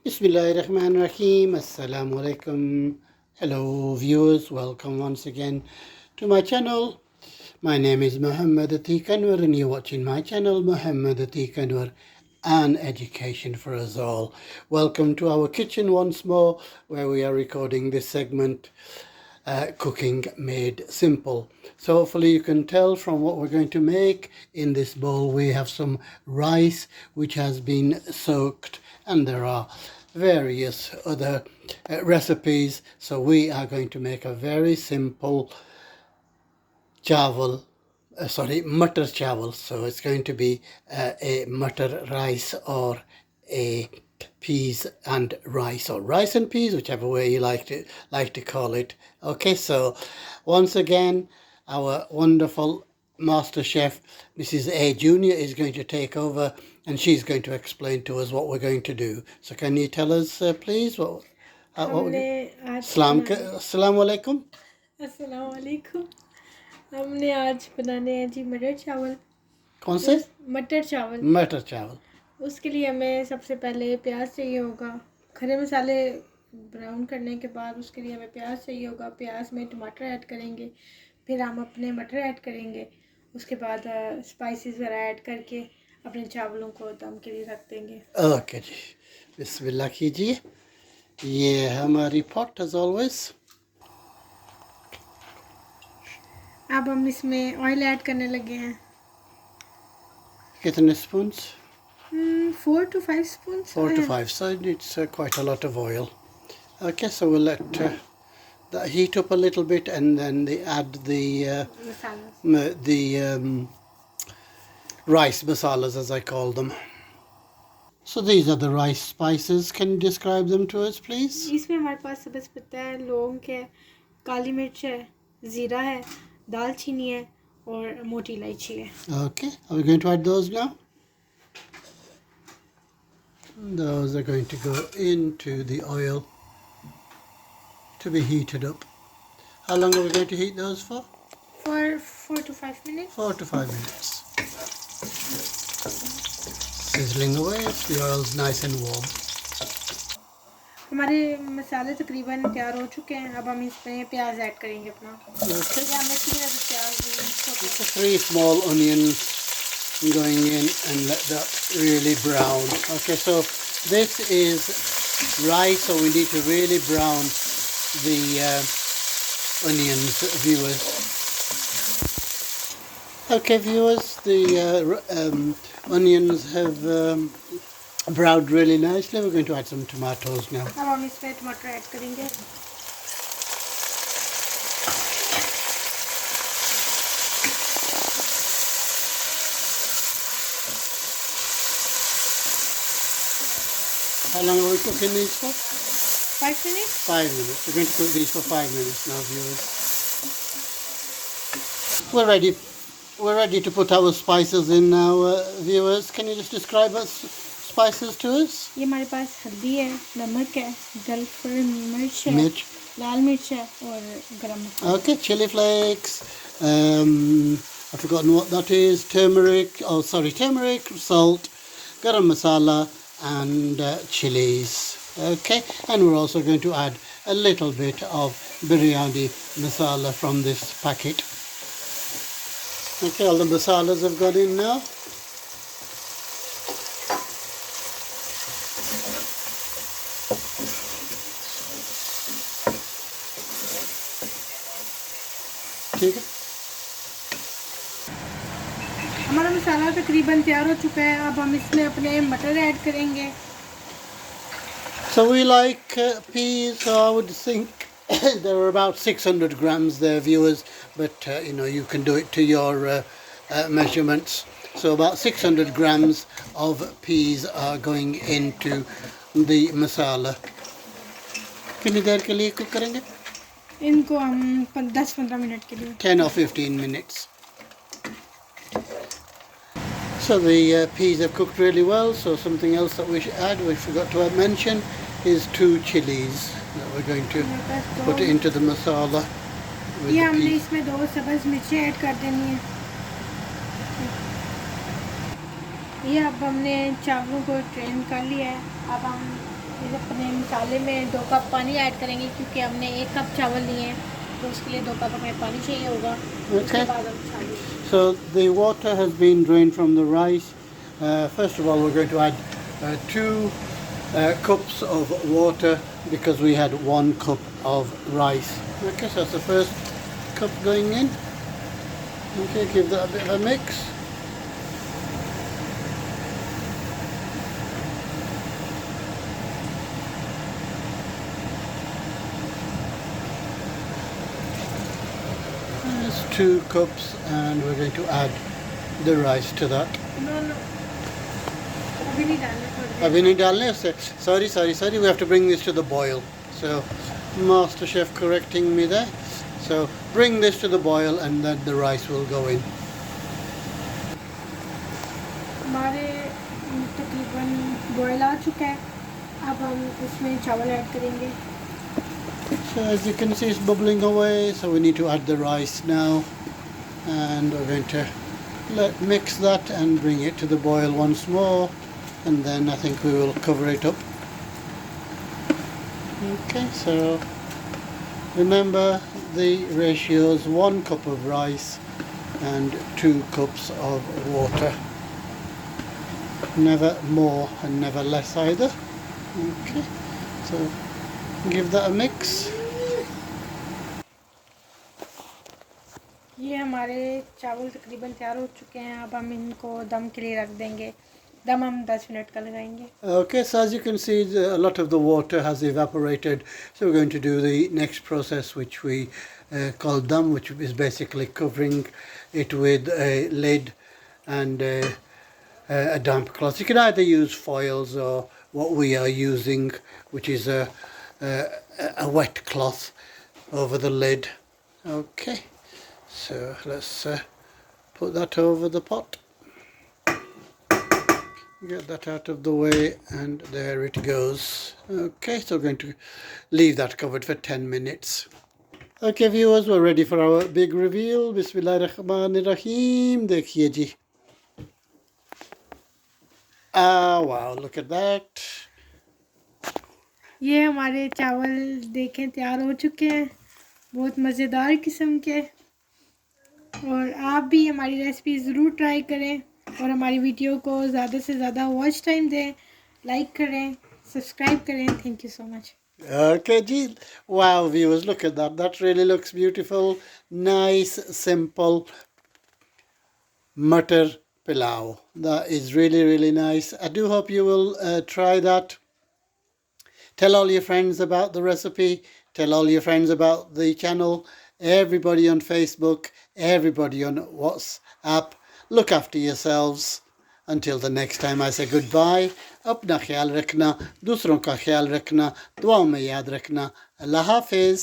Bismillahirrahmanirrahim. Assalamu alaikum. Hello, viewers. Welcome once again to my channel. My name is Muhammad Atiq Anwar, and you're watching my channel, Muhammad Atiq Anwar, and Education for Us All. Welcome to our kitchen once more, where we are recording this segment, Cooking Made Simple. So hopefully you can tell from what we're going to make. In this bowl we have some rice which has been soaked, and there are various other recipes. So we are going to make a very simple chawal, matar chawal. So it's going to be a matar rice, or a peas and rice, or rice and peas, whichever way you like to call it. Okay, so once again, our wonderful master chef, Mrs. A Junior, is going to take over, and she's going to explain to us what we're going to do. So can you tell us, please, what हमने आज Assalamu alaikum. अस्सलाम वालेकुम। हमने आज बनाने हैं जी मटर चावल। कौन से? मटर चावल। मटर चावल। उसके लिए हमें सबसे पहले प्याज चाहिए होगा। खड़े मसाले ब्राउन करने के बाद उसके लिए हमें प्याज चाहिए होगा। प्याज में टमाटर ऐड करेंगे, फिर हम अपने मटर ऐड करेंगे। उसके बाद स्पाइसेस वगैरह ऐड करके अपने चावलों को दम के लिए रख देंगे। ओके जी, बिस्मिल्लाह कीजिए। ये हमारी पॉट एज ऑलवेज। अब हम इसमें ऑयल ऐड करने लगे हैं। कितने spoons? 4 to 5 spoons. 4 to 5, so it's quite a lot of oil. Okay, so we'll let that heat up a little bit, and then add the rice masalas, as I call them. So these are the rice spices. Can you describe them to us, please? इसमें हमारे पास सब्ज़ पत्ता है, लौंग है, काली मिर्च है, ज़ीरा है, दालचीनी है और मोटी इलायची है। Okay, are we going to add those now? Those are going to go into the oil to be heated up. How long are we going to heat those for? For 4 to 5 minutes. 4 to 5 minutes. Sizzling away, the oil's nice and warm. हमारे मसाले तकरीबन तैयार हो चुके हैं। अब हम इसमें प्याज ऐड करेंगे अपना। Okay. हमने 3 small onions going in, and let that really brown. Okay, so this is rice, so we need to really brown the onions, viewers. Okay, viewers, the onions have browned really nicely. We're going to add some tomatoes now. अब हम इसमें टमाटर add करेंगे। How long are we cooking these for? 5 minutes. 5 minutes. We're going to cook these for 5 minutes now, viewers. We're ready. We're ready to put our spices in now, viewers. Can you just describe us spices to us? ये हमारे पास हल्दी है, नमक है, गलफर मिर्च है, Mirch. लाल मिर्च है और गरम मसाला। Okay, chili flakes. I've forgotten what that is. Turmeric. Oh, sorry, turmeric, salt, garam masala, and chilies. Okay, and we're also going to add a little bit of biryani masala from this packet. Okay, all the masalas have gone in now. ठीक है, हमारा मसाला तकरीबन तैयार हो चुका है। अब हम इसमें अपने मटर ऐड करेंगे। So we like peas, so I would think there are about 600 grams there, viewers, but you can do it to your measurements. So about 600 grams of peas are going into the masala. कितनी देर के लिए cook करेंगे? इनको हम 10-15 minute के लिए। 10 or 15 minutes. So the peas have cooked really well. So something else that we should add, we forgot to mention, is 2 chilies that we're going to put into the masala. ये हमने इसमें 2 सब्ज़ मिर्चें add कर देनी है। ये अब हमने चावलों को ट्रेन कर लिया है। अब हम फिर अपने मसाले में 2 कप पानी ऐड करेंगे क्योंकि हमने 1 कप चावल लिए हैं तो उसके लिए 2 कप हमें पानी चाहिए होगा। उसके Okay. बाद हम मसाले So the water has been drained from the rice. First of all, we're going to add 2 cups of water because we had 1 cup of rice. Okay, so that's the first cup going in. Okay, give that a bit of a mix. That's 2 cups, and we're going to add the rice to that. No no अभी नहीं डालना, थोड़ी देर अभी नहीं डालने उससे. Sorry, we have to bring this to the boil. So master chef correcting me there. So bring this to the boil and then the rice will go in. हमारे तकरीबन बॉयल आ चुका है। अब हम इसमें चावल ऐड करेंगे। So as you can see, it's bubbling away, so we need to add the rice now, and we're going to mix that and bring it to the boil once more, and then I think we will cover it up. Okay, so remember the ratios: 1 cup of rice and 2 cups of water. Never more and never less either. Okay, so give that a mix. ये हमारे चावल तकरीबन तैयार हो चुके हैं। अब हम इनको दम के लिए रख देंगे। दम हम 10 मिनट का लगाएंगे। Okay, so as you can see, a lot of the water has evaporated. So we're going to do the next process, which we call dum, which is basically covering it with a lid and a damp cloth. You can either use foils or what we are using, which is a wet cloth over the lid. Okay, so let's put that over the pot. Get that out of the way, and there it goes. Okay, so we're going to leave that covered for 10 minutes. Okay viewers, we're ready for our big reveal. Bismillahirrahmanirrahim. देखिए जी. Ah, wow, look at that. ये हमारे चावल देखें तैयार हो चुके हैं, बहुत मज़ेदार किस्म के। और आप भी हमारी रेसिपी ज़रूर ट्राई करें और हमारी वीडियो को ज़्यादा से ज़्यादा वॉच टाइम दें, लाइक करें, सब्सक्राइब करें। Thank you so much. Okay, gee. Wow, viewers, look at that. That really looks beautiful. Nice, simple matar pilau. That is really, really nice. I do hope you will try that. Tell all your friends about the recipe. Tell all your friends about the channel. Everybody on Facebook. Everybody on WhatsApp. Look after yourselves. Until the next time I say goodbye. अपना ख्याल रखना, दूसरों का ख्याल रखना, दुआओं में याद रखना। अल्लाह हाफिज़।